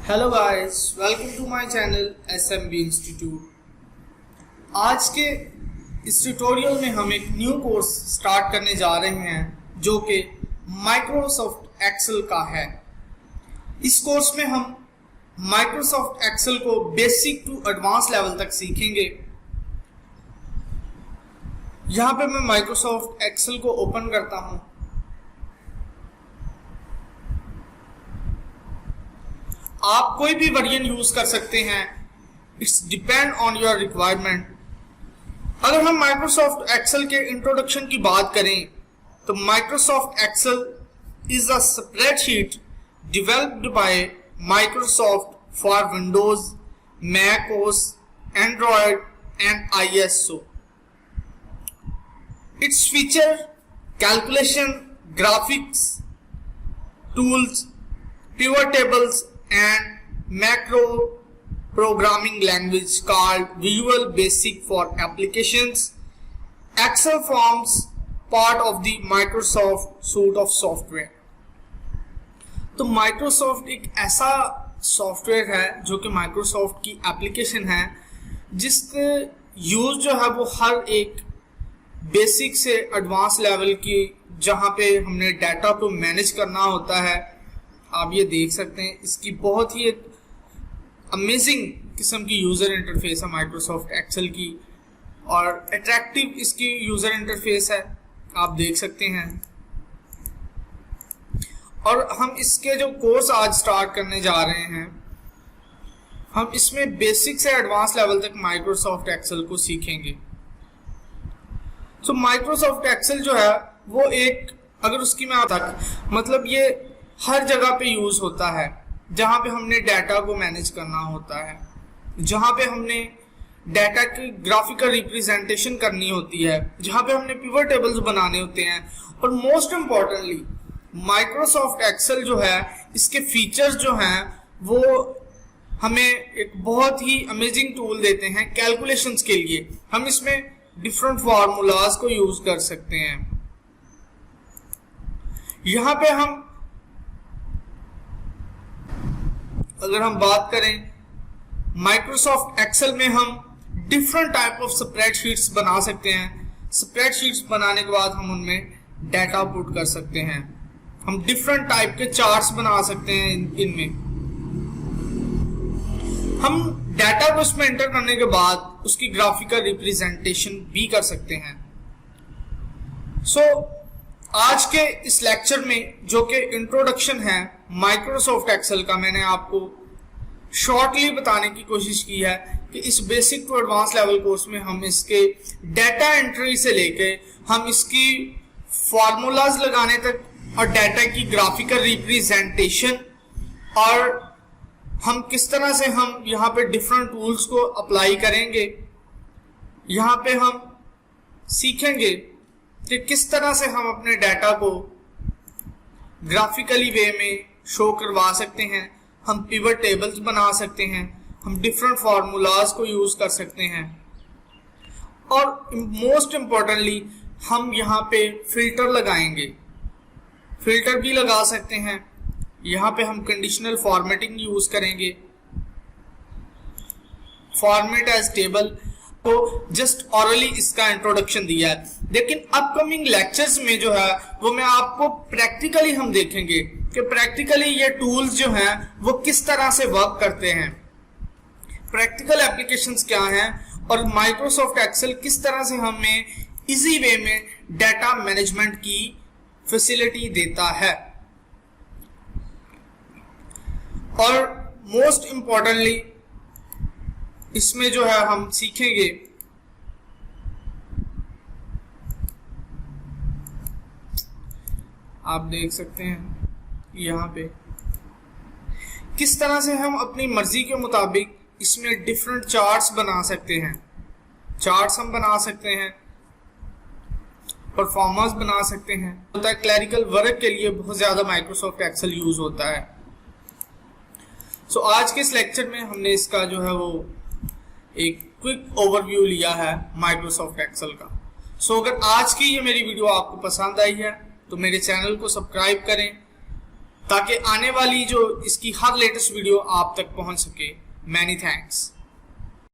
Hello guys, welcome to my channel SMB institute. आज के इस ट्यूटोरियल में हम एक न्यू कोर्स स्टार्ट करने जा रहे हैं जो कि माइक्रोसॉफ्ट एक्सेल का है। इस कोर्स में हम माइक्रोसॉफ्ट एक्सेल को बेसिक टू एडवांस लेवल तक सीखेंगे। यहाँ पे मैं माइक्रोसॉफ्ट एक्सेल को ओपन करता हूँ। आप कोई भी वर्जन यूज कर सकते हैं, it's depend on your requirement. अगर हम माइक्रोसॉफ्ट एक्सेल के इंट्रोडक्शन की बात करें तो Microsoft Excel is a spreadsheet developed by Microsoft for Windows, Mac OS, Android and ISO. Its feature calculation, graphics, tools, pivot tables and macro programming language called Visual Basic for applications. Excel forms part of the Microsoft suite of software. तो Microsoft एक ऐसा software है जो कि Microsoft की application है जिसके use जो है वो हर एक बेसिक से एडवांस लेवल की, जहाँ पे हमने डाटा को मैनेज करना होता है। आप ये देख सकते हैं, इसकी बहुत ही एक अमेजिंग किस्म की यूज़र इंटरफेस है माइक्रोसॉफ्ट एक्सेल की, और अट्रैक्टिव इसकी यूज़र इंटरफेस है, आप देख सकते हैं। और हम इसके जो कोर्स आज स्टार्ट करने जा रहे हैं, हम इसमें बेसिक से एडवांस लेवल तक माइक्रोसॉफ्ट एक्सेल को सीखेंगे। तो माइक्रोसॉफ्ट एक्सेल जो है वो एक, अगर उसकी मैं तक मतलब ये हर जगह पे यूज होता है जहां पे हमने डाटा को मैनेज करना होता है, जहां पे हमने डाटा की ग्राफिकल रिप्रेजेंटेशन करनी होती है, जहां पे हमने पिवट टेबल्स बनाने होते हैं। और मोस्ट इम्पॉर्टेंटली माइक्रोसॉफ्ट एक्सेल जो है, इसके फीचर्स जो हैं वो हमें एक बहुत ही अमेजिंग टूल देते हैं कैलकुलेशंस के लिए। हम इसमें डिफरेंट फार्मूलाज को यूज कर सकते हैं। यहां पे हम अगर हम बात करें माइक्रोसॉफ्ट एक्सेल में, हम डिफरेंट टाइप ऑफ स्प्रेडशीट्स बना सकते हैं। स्प्रेडशीट्स बनाने के बाद हम उनमें डाटा पुट कर सकते हैं। हम डिफरेंट टाइप के चार्ट्स बना सकते हैं। इनमें हम डाटा को इसमें एंटर करने के बाद उसकी ग्राफिकल रिप्रेजेंटेशन भी कर सकते हैं। आज के इस लेक्चर में जो कि इंट्रोडक्शन है माइक्रोसॉफ्ट एक्सेल का, मैंने आपको शॉर्टली बताने की कोशिश की है कि इस basic to advance level course में हम इसके डाटा एंट्री से लेके हम इसकी फॉर्मूलाज लगाने तक और डाटा की ग्राफिकल रिप्रेजेंटेशन, और हम किस तरह से हम यहाँ पे डिफरेंट टूल्स को अप्लाई करेंगे। यहाँ पे हम सीखेंगे कि किस तरह से हम अपने डाटा को ग्राफिकली वे में शो करवा सकते हैं। हम पिवट टेबल्स बना सकते हैं, हम डिफरेंट फार्मूलाज को यूज कर सकते हैं, और मोस्ट इम्पोर्टेंटली हम यहाँ पे फिल्टर लगाएंगे। फिल्टर भी लगा सकते हैं। यहाँ पे हम कंडीशनल फॉर्मेटिंग यूज करेंगे, फॉर्मेट एज टेबल। तो जस्ट ऑरली इसका इंट्रोडक्शन दिया है, लेकिन अपकमिंग लेक्चर्स में जो है वो मैं आपको प्रैक्टिकली हम देखेंगे कि प्रैक्टिकली ये टूल्स जो हैं वो किस तरह से वर्क करते हैं, प्रैक्टिकल एप्लीकेशंस क्या हैं, और माइक्रोसॉफ्ट एक्सेल किस तरह से हमें इजी वे में डाटा मैनेजमेंट की फैसिलिटी देता है। और मोस्ट इंपॉर्टेंटली इसमें जो है हम सीखेंगे आप देख सकते हैं यहाँ पे किस तरह से हम अपनी मर्जी के मुताबिक इसमें डिफरेंट चार्ट्स बना सकते हैं। चार्ट्स हम बना सकते हैं, परफॉर्मेंस बना सकते हैं। होता है क्लरिकल वर्क के लिए बहुत ज्यादा माइक्रोसॉफ्ट एक्सेल यूज होता है। आज के इस लेक्चर में हमने इसका जो है वो एक क्विक ओवरव्यू लिया है माइक्रोसॉफ्ट एक्सेल का। अगर आज की ये मेरी वीडियो आपको पसंद आई है तो मेरे चैनल को सब्सक्राइब करें, ताकि आने वाली जो इसकी हर लेटेस्ट वीडियो आप तक पहुंच सके। Many thanks.